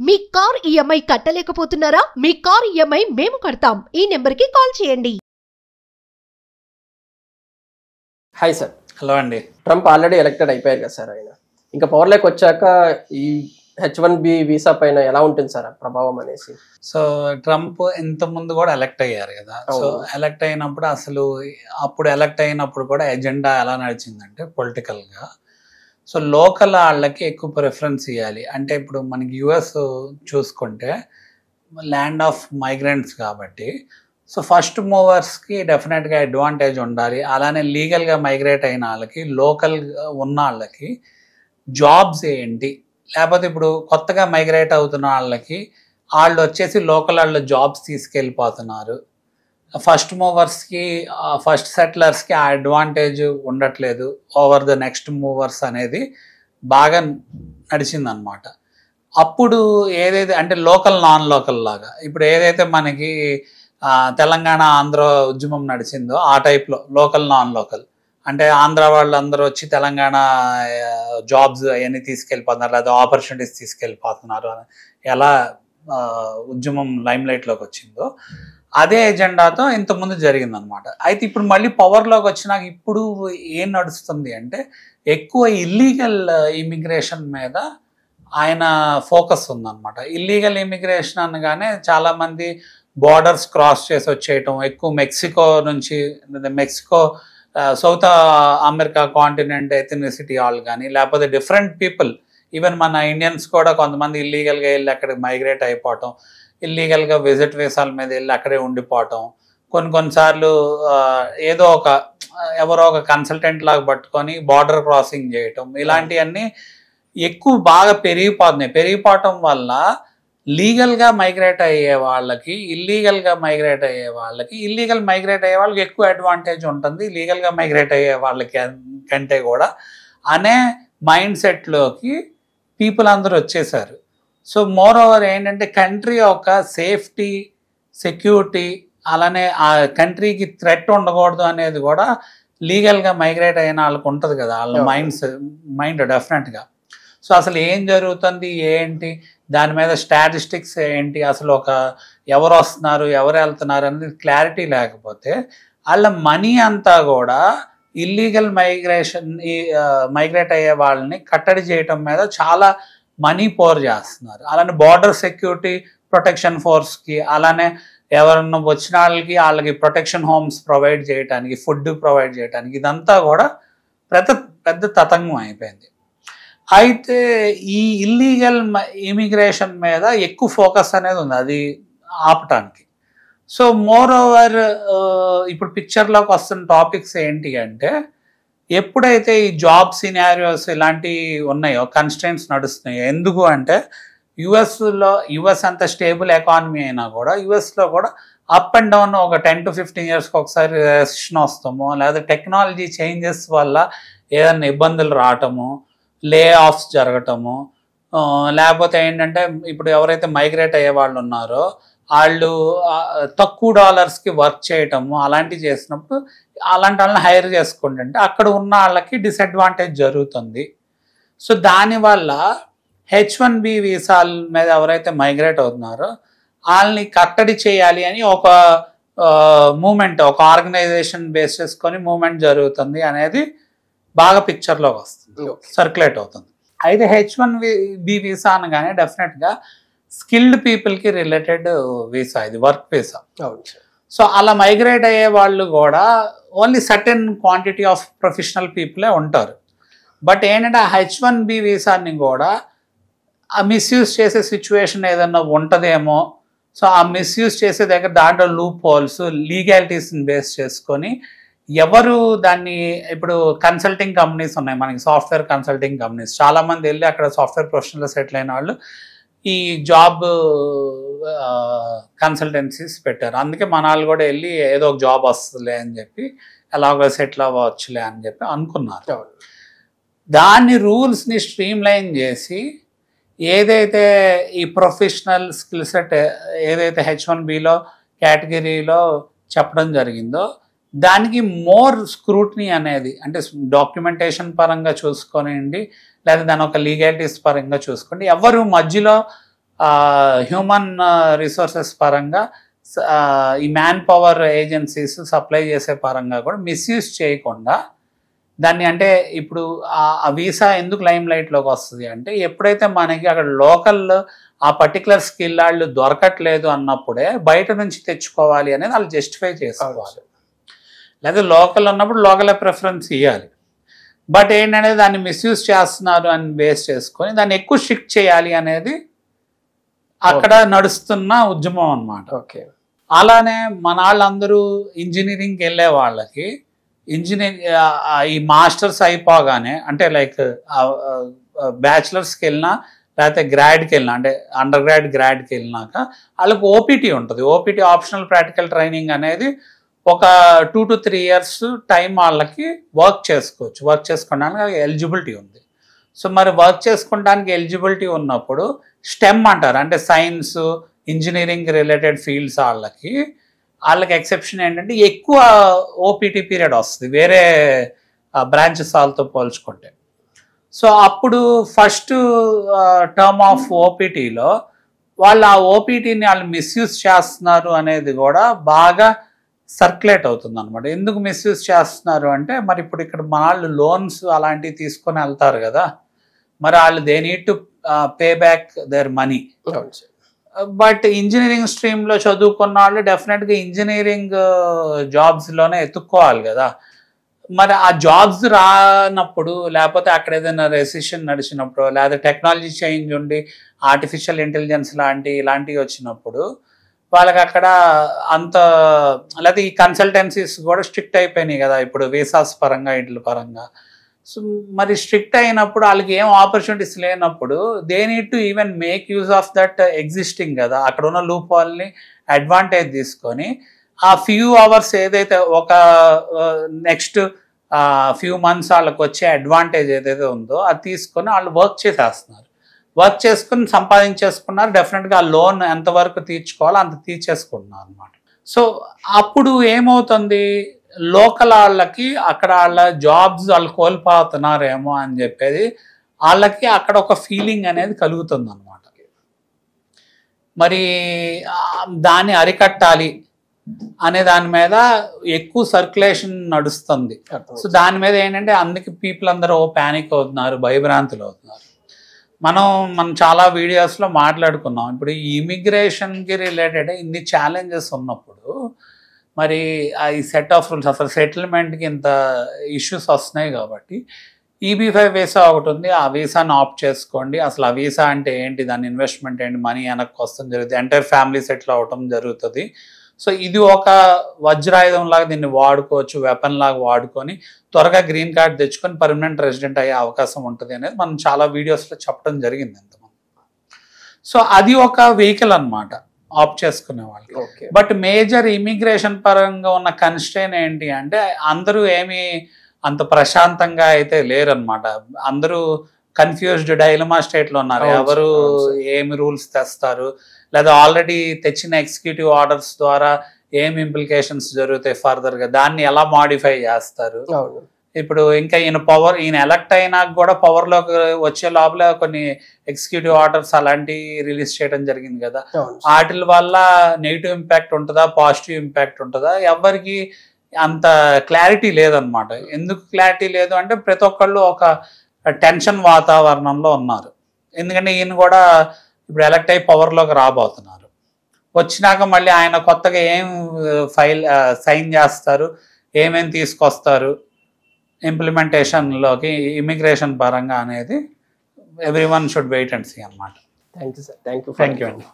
మీ car EMI కట్టలేకపోతున్నారా? మీ car EMI మేము కడతాం. ఈ నెంబర్కి కాల్ చేయండి. Hi sir. హలో అండి. ట్రంప్ ఆల్రెడీ ఎలక్టెడ్ అయిపోయారు కదా సార్. ఆయన ఇంకా పవర్లోకి వచ్చాక ఈ H1B వీసా పైన ఎలా ఉంటుంది సార్ ప్రభావం అనేసి? సో ట్రంప్ ఇంత ముందు కూడా ఎలక్ట్ అయ్యారు కదా. సో ఎలక్ట్ అయినప్పుడు అప్పుడు ఎలక్ట్ అయినప్పుడు కూడా ఎజెండా ఎలా నడిచిందంటే పొలిటికల్గా సో లోకల్ వాళ్ళకి ఎక్కువ ప్రిఫరెన్స్ ఇవ్వాలి. అంటే ఇప్పుడు మనకి యుఎస్ చూసుకుంటే ల్యాండ్ ఆఫ్ మైగ్రెంట్స్ కాబట్టి సో ఫస్ట్ మూవర్స్కి డెఫినెట్గా అడ్వాంటేజ్ ఉండాలి. అలానే లీగల్గా మైగ్రేట్ అయిన వాళ్ళకి, లోకల్ ఉన్న వాళ్ళకి జాబ్స్ ఏంటి, లేకపోతే ఇప్పుడు కొత్తగా మైగ్రేట్ అవుతున్న వాళ్ళకి వాళ్ళు వచ్చేసి లోకల్ వాళ్ళ జాబ్స్ తీసుకెళ్ళిపోతున్నారు. ఫస్ట్ మూవర్స్కి, ఫస్ట్ సెటిలర్స్కి ఆ అడ్వాంటేజ్ ఉండట్లేదు ఓవర్ ద నెక్స్ట్ మూవర్స్ అనేది బాగా నడిచిందనమాట. అప్పుడు ఏదైతే అంటే లోకల్ నాన్ లోకల్ లాగా ఇప్పుడు ఏదైతే మనకి తెలంగాణ ఆంధ్ర ఉద్యమం నడిచిందో ఆ టైప్లో లోకల్ నాన్ లోకల్ అంటే ఆంధ్ర వాళ్ళందరూ వచ్చి తెలంగాణ జాబ్స్ అవన్నీ తీసుకెళ్ళిపోతున్నారు, లేదా ఆపర్చునిటీస్ తీసుకెళ్ళిపోతున్నారు అని ఎలా ఉద్యమం లైమ్లైట్లోకి వచ్చిందో అదే ఎజెండాతో ఇంతకుముందు జరిగిందనమాట. అయితే ఇప్పుడు మళ్ళీ పవర్లోకి వచ్చినాక ఇప్పుడు ఏం నడుస్తుంది అంటే ఎక్కువ ఇల్లీగల్ ఇమిగ్రేషన్ మీద ఆయన ఫోకస్ ఉందన్నమాట. ఇల్లీగల్ ఇమిగ్రేషన్ అనగానే చాలామంది బార్డర్స్ క్రాస్ చేసి వచ్చేయటం, ఎక్కువ మెక్సికో నుంచి, Mexico south America continent ethnicity వాళ్ళు కానీ లేకపోతే డిఫరెంట్ పీపుల్, ఈవెన్ మన ఇండియన్స్ కూడా కొంతమంది ఇల్లీగల్గా వెళ్ళి అక్కడికి మైగ్రేట్ అయిపోవటం, ఇల్లీగల్గా విజిట్ వీసాల మీద వెళ్ళి అక్కడే ఉండిపోవటం, కొన్నిసార్లు ఏదో ఎవరో ఒక కన్సల్టెంట్ లాగా పట్టుకొని బార్డర్ క్రాసింగ్ చేయటం, ఇలాంటివన్నీ ఎక్కువ బాగా పెరిగిపోవటం వల్ల లీగల్గా మైగ్రేట్ అయ్యే వాళ్ళకి, ఇల్లీగల్ మైగ్రేట్ అయ్యే వాళ్ళకి ఎక్కువ అడ్వాంటేజ్ ఉంటుంది లీగల్గా మైగ్రేట్ అయ్యే వాళ్ళకి కంటే కూడా అనే మైండ్ సెట్లోకి పీపుల్ అందరూ వచ్చేసారు. సో మోర్ ఓవర్ ఏంటంటే కంట్రీ యొక్క సేఫ్టీ, సెక్యూరిటీ, అలానే ఆ కంట్రీకి థ్రెట్ ఉండకూడదు అనేది కూడా లీగల్గా మైగ్రేట్ అయిన వాళ్ళకి ఉంటుంది కదా, వాళ్ళ మైండ్ డెఫినెట్గా. సో అసలు ఏం జరుగుతుంది ఏంటి, దాని మీద స్టాటిస్టిక్స్ ఏంటి, అసలు ఎవరు వస్తున్నారు ఎవరు వెళ్తున్నారు అనేది క్లారిటీ లేకపోతే వాళ్ళ మనీ అంతా కూడా ఇల్లీగల్ మైగ్రేట్ అయ్యే వాళ్ళని కట్టడి చేయటం మీద చాలా మనీ పోర్ చేస్తున్నారు. అలానే బార్డర్ సెక్యూరిటీ ప్రొటెక్షన్ ఫోర్స్కి, అలానే ఎవరన్నా వచ్చిన వాళ్ళకి ప్రొటెక్షన్ హోమ్స్ ప్రొవైడ్ చేయడానికి, ఫుడ్ ప్రొవైడ్ చేయడానికి, ఇదంతా కూడా పెద్ద తతంగం అయిపోయింది. అయితే ఈ ఇల్లీగల్ ఇమిగ్రేషన్ మీద ఎక్కువ ఫోకస్ అనేది ఉంది అది ఆపటానికి. సో మోర్ ఓవర్ ఇప్పుడు పిక్చర్లోకి వస్తున్న టాపిక్స్ ఏంటి అంటే ఎప్పుడైతే ఈ జాబ్ సినారియోస్ ఇలాంటివి ఉన్నాయో, కన్స్ట్రెంట్స్ నడుస్తున్నాయో, ఎందుకు అంటే యుఎస్ అంత స్టేబుల్ ఎకానమీ అయినా కూడా యుఎస్లో కూడా అప్ అండ్ డౌన్ ఒక 10 to 15 yearsకి ఒకసారి రెసిషన్ వస్తాము, లేదా టెక్నాలజీ చేంజెస్ వల్ల ఏదైనా ఇబ్బందులు రావటము, లే ఆఫ్స్ జరగటము, లేకపోతే ఏంటంటే ఇప్పుడు ఎవరైతే మైగ్రేట్ అయ్యే వాళ్ళు ఉన్నారో వాళ్ళు తక్కువ డాలర్స్కి వర్క్ చేయటము, అలాంటివి చేసినప్పుడు అలాంటి వాళ్ళని హైర్ చేసుకుంటుంటే అక్కడ ఉన్న వాళ్ళకి డిసడ్వాంటేజ్ జరుగుతుంది. సో దానివల్ల H1B వీసాల మీద ఎవరైతే మైగ్రేట్ అవుతున్నారో వాళ్ళని కట్టడి చేయాలి అని ఒక మూమెంట్, ఒక ఆర్గనైజేషన్ బేస్ చేసుకొని మూమెంట్ జరుగుతుంది అనేది బాగా పిక్చర్లోకి వస్తుంది, సర్క్యులేట్ అవుతుంది. అయితే H1B వీసా అనగానే డెఫినెట్గా స్కిల్డ్ పీపుల్కి రిలేటెడ్ వీసా, ఇది వర్క్ వీసా. సో అలా మైగ్రేట్ అయ్యే వాళ్ళు కూడా only certain quantity of professional పీపులే ఉంటారు. బట్ ఏంటంటే ఆ H1B వీసాని కూడా ఆ మిస్యూజ్ చేసే సిచ్యువేషన్ ఏదన్నా ఉంటుందేమో. సో ఆ మిస్యూజ్ చేసే దగ్గర దాంట్లో లూప్ హోల్స్, లీగాలిటీస్ని బేస్ చేసుకొని ఎవరు దాన్ని, ఇప్పుడు కన్సల్టింగ్ కంపెనీస్ ఉన్నాయి మనకి, సాఫ్ట్వేర్ కన్సల్టింగ్ కంపెనీస్, చాలామంది వెళ్ళి అక్కడ సాఫ్ట్వేర్ ప్రొఫెషనల్ సెటిల్ అయిన వాళ్ళు ఈ జాబ్ కన్సల్టెన్సీస్ పెట్టారు. అందుకే మన వాళ్ళు కూడా వెళ్ళి ఏదో ఒక జాబ్ వస్తుందిలే అని చెప్పి ఎలాగో సెటిల్ అవ్వచ్చులే అని చెప్పి అనుకున్నారు. దాన్ని రూల్స్ని స్ట్రీమ్ లైన్ చేసి ఏదైతే ఈ ప్రొఫెషనల్ స్కిల్ సెట్ ఏదైతే H1Bలో కేటగిరీలో చెప్పడం జరిగిందో దానికి మోర్ స్క్రూటినీ అనేది, అంటే డాక్యుమెంటేషన్ పరంగా చూసుకొనిండి, లేదా దాని ఒక లీగాలిటీస్ పరంగా చూసుకోండి, ఎవరు మధ్యలో హ్యూమన్ రిసోర్సెస్ పరంగా ఈ మ్యాన్ పవర్ ఏజెన్సీస్ సప్లై చేసే పరంగా కూడా మిస్యూజ్ చేయకుండా దాన్ని, అంటే ఇప్పుడు ఆ వీసా ఎందుకు లైమ్ లైట్లోకి వస్తుంది అంటే ఎప్పుడైతే మనకి అక్కడ లోకల్ ఆ పర్టికులర్ స్కిల్ వాళ్ళు దొరకట్లేదు అన్నప్పుడే బయట నుంచి తెచ్చుకోవాలి అనేది వాళ్ళు జస్టిఫై చేసుకోవాలి. లేదా లోకల్ ఉన్నప్పుడు లోకలే ప్రిఫరెన్స్ ఇవ్వాలి. బట్ ఏంటంటే దాన్ని మిస్యూజ్ చేస్తున్నారు అని బేస్ చేసుకొని దాన్ని ఎక్కువ స్ట్రిక్ట్ చేయాలి అనేది అక్కడ నడుస్తున్న ఉద్యమం అన్నమాట. ఓకే. అలానే మన వాళ్ళందరూ ఇంజనీరింగ్కి వెళ్ళే వాళ్ళకి ఈ మాస్టర్స్ అయిపోగానే, అంటే లైక్ బ్యాచిలర్స్కి వెళ్ళినా లేకపోతే గ్రాడ్కి వెళ్ళినా, అంటే అండర్ గ్రాడ్కి వెళ్ళినాక వాళ్ళకి ఓపీటీ ఉంటుంది. ఓపీటీ ఆప్షనల్ ప్రాక్టికల్ ట్రైనింగ్ అనేది ఒక 2 to 3 years టైం వాళ్ళకి వర్క్ చేసుకోవచ్చు. వర్క్ చేసుకోవడానికి ఎలిజిబిలిటీ ఉంది. సో మరి వర్క్ చేసుకోవడానికి ఎలిజిబిలిటీ ఉన్నప్పుడు స్టెమ్ అంటారు, అంటే సైన్స్ ఇంజనీరింగ్ రిలేటెడ్ ఫీల్డ్స్ వాళ్ళకి ఎక్సెప్షన్ ఏంటంటే ఎక్కువ ఓపీటీ పీరియడ్ వస్తుంది వేరే బ్రాంచెస్ వాళ్ళతో పోల్చుకుంటే. సో అప్పుడు ఫస్ట్ టర్మ్ ఆఫ్ ఓపీటీలో వాళ్ళు ఆ ఓపీటీని వాళ్ళు మిస్యూజ్ చేస్తున్నారు అనేది కూడా బాగా సర్క్యులేట్ అవుతుంది అనమాట. ఎందుకు మిస్యూజ్ చేస్తున్నారు అంటే, మరి ఇప్పుడు ఇక్కడ మన వాళ్ళు లోన్స్ అలాంటివి తీసుకొని వెళ్తారు కదా, మరి వాళ్ళు they need to pay back their money. But engineering స్ట్రీమ్లో చదువుకున్న వాళ్ళు డెఫినెట్గా ఇంజనీరింగ్ జాబ్స్లోనే ఎత్తుక్కోవాలి కదా. మరి ఆ జాబ్స్ రానప్పుడు, లేకపోతే అక్కడ ఏదైనా రెసిషన్ నడిచినప్పుడు, లేదా టెక్నాలజీ చేంజ్ ఉండి ఆర్టిఫిషియల్ ఇంటెలిజెన్స్ ఇలాంటివి వచ్చినప్పుడు వాళ్ళకి అక్కడ అంత, లేదా ఈ కన్సల్టెన్సీస్ కూడా స్ట్రిక్ట్ అయిపోయినాయి కదా ఇప్పుడు వీసాస్ పరంగా వీటి పరంగా. సో మరి స్ట్రిక్ట్ అయినప్పుడు వాళ్ళకి ఏం ఆపర్చునిటీస్ లేనప్పుడు they need to even make use of that existing కదా, అక్కడ ఉన్న లూప్ హాల్ని అడ్వాంటేజ్ తీసుకొని ఆ ఫ్యూ అవర్స్ ఏదైతే ఒక నెక్స్ట్ ఫ్యూ మంత్స్ వాళ్ళకి వచ్చే అడ్వాంటేజ్ ఏదైతే ఉందో అది తీసుకొని వాళ్ళు వర్క్ చేసేస్తున్నారు. వర్క్ చేసుకుని సంపాదించేసుకున్నారు. డెఫినెట్గా ఆ లోన్ ఎంతవరకు తీర్చుకోవాలో అంత తీర్చేసుకుంటున్నారు అనమాట. సో అప్పుడు ఏమవుతుంది, లోకల్ వాళ్ళకి అక్కడ వాళ్ళ జాబ్స్ వాళ్ళు కోల్పోతున్నారేమో అని చెప్పేది వాళ్ళకి అక్కడ ఒక ఫీలింగ్ అనేది కలుగుతుంది అనమాట. మరి దాన్ని అరికట్టాలి అనే దాని మీద ఎక్కువ సర్క్యులేషన్ నడుస్తుంది. సో దాని మీద ఏంటంటే అందుకే పీపుల్ అందరూ ప్యానిక్ అవుతున్నారు, భయభ్రాంతులు అవుతున్నారు. మనం చాలా వీడియోస్లో మాట్లాడుకున్నాం. ఇప్పుడు ఈ ఇమిగ్రేషన్కి రిలేటెడ్ ఇన్ని ఛాలెంజెస్ ఉన్నప్పుడు మరి ఈ సెట్ ఆఫ్ రూల్స్, అసలు సెటిల్మెంట్కి ఇంత ఇష్యూస్ వస్తున్నాయి కాబట్టి EB-5 వీసా ఒకటి ఉంది, ఆ వీసాను ఆప్ట్ చేసుకోండి. అసలు ఆ వీసా అంటే ఏంటి, దాని ఇన్వెస్ట్మెంట్ ఏంటి, మనీ వెనక్కి వస్తుంది జరుగుతుంది, ఎంటైర్ ఫ్యామిలీ సెటిల్ అవటం జరుగుతుంది. సో ఇది ఒక వజ్రాయుధం లాగా దీన్ని వాడుకోవచ్చు, వెపన్ లాగా వాడుకొని త్వరగా గ్రీన్ కార్డ్ తెచ్చుకొని పర్మనెంట్ రెసిడెంట్ అయ్యే అవకాశం ఉంటుంది అనేది మనం చాలా వీడియోస్లో చెప్పడం జరిగింది ఎంతమంది. సో అది ఒక వెహికల్ అనమాట ఆప్ట్ చేసుకునే వాళ్ళకి. బట్ మేజర్ ఇమిగ్రేషన్ పరంగా ఉన్న కన్స్ట్రెయిన్ ఏంటి అంటే అందరూ ఏమి అంత ప్రశాంతంగా అయితే లేరనమాట. అందరూ కన్ఫ్యూజ్డ్ డైలమా స్టేట్లో ఉన్నారు. ఎవరు ఏమి రూల్స్ తెస్తారు, లేదా ఆల్రెడీ తెచ్చిన ఎగ్జిక్యూటివ్ ఆర్డర్స్ ద్వారా ఏం ఇంప్లికేషన్స్ జరుగుతాయి ఫర్దర్గా, దాన్ని ఎలా మాడిఫై చేస్తారు. ఇప్పుడు ఇంకా ఈయన ఎలక్ట్ అయినాక కూడా పవర్లోకి వచ్చే లోపల కొన్ని ఎగ్జిక్యూటివ్ ఆర్డర్స్ అలాంటివి రిలీజ్ చేయడం జరిగింది కదా, వాటి వల్ల నెగిటివ్ ఇంపాక్ట్ ఉంటుందా పాజిటివ్ ఇంపాక్ట్ ఉంటుందా ఎవరికి అంత క్లారిటీ లేదనమాట. ఎందుకు క్లారిటీ లేదు అంటే ప్రతి ఒక్కళ్ళు ఒక టెన్షన్ వాతావరణంలో ఉన్నారు. ఎందుకంటే ఈయన కూడా ఇప్పుడు ఎలక్ట్ అయ్యి పవర్లోకి రాబోతున్నారు. వచ్చినాక మళ్ళీ ఆయన కొత్తగా ఏం సైన్ చేస్తారు, ఏమేమి తీసుకొస్తారు ఇంప్లిమెంటేషన్లోకి ఇమిగ్రేషన్ పరంగా అనేది everyone should wait and see అనమాట. Thank you sir. Thank you అండి.